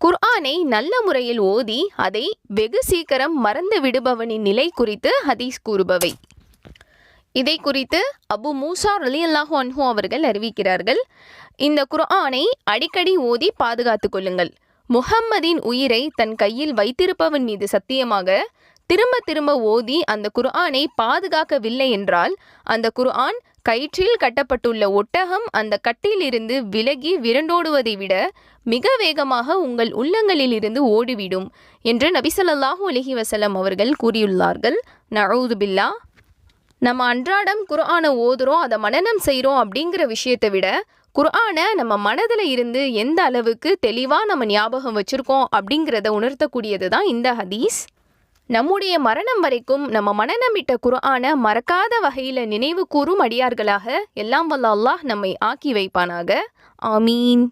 குர்ஆனை நல்ல முறையில் ஓதி அதை வெகு சீக்கிரம் மறந்து விடுபவனின் நிலை குறித்து ஹதீஸ் கூறுபவை. இதை குறித்து அபு மூசா ரலியல்லாஹு அன்ஹு அவர்கள் அறிவிக்கிறார்கள், இந்த குர்ஆனை அடிக்கடி ஓதி பாதுகாத்து கொள்ளுங்கள். முஹம்மதின் உயிரை தன் கையில் வைத்திருப்பவன் மீது சத்தியமாக திரும்ப திரும்ப ஓதி அந்த குர்ஆனை பாதுகாக்கவில்லை என்றால் அந்த குர்ஆன் கயிற்றில் கட்டப்பட்டுள்ள ஒட்டகம் அந்த கட்டிலிருந்து விலகி விரண்டோடுவதை விட மிக வேகமாக உங்கள் உள்ளங்களில் இருந்து ஓடிவிடும் என்று நபி ஸல்லல்லாஹு அலைஹி வஸல்லம் அவர்கள் கூறியுள்ளார்கள். நஊது பில்லா. நம்ம அன்றாடம் குர்ஆனை ஓதுறோம், அதை மனனம் செய்கிறோம் அப்படிங்கிற விஷயத்தை விட குர்ஆனை நம்ம மனதில் இருந்து எந்த அளவுக்கு தெளிவாக நம்ம ஞாபகம் வச்சுருக்கோம் அப்படிங்கிறத உணர்த்தக்கூடியது தான் இந்த ஹதீஸ். நம்முடைய மரணம் வரைக்கும் நம்ம மனநமிட்ட குர்ஆனை மறக்காத வகையில் நினைவு கூறும் அடியார்களாக எல்லாம் வல்ல அல்லாஹ் நம்மை ஆக்கி வைப்பானாக. ஆமீன்.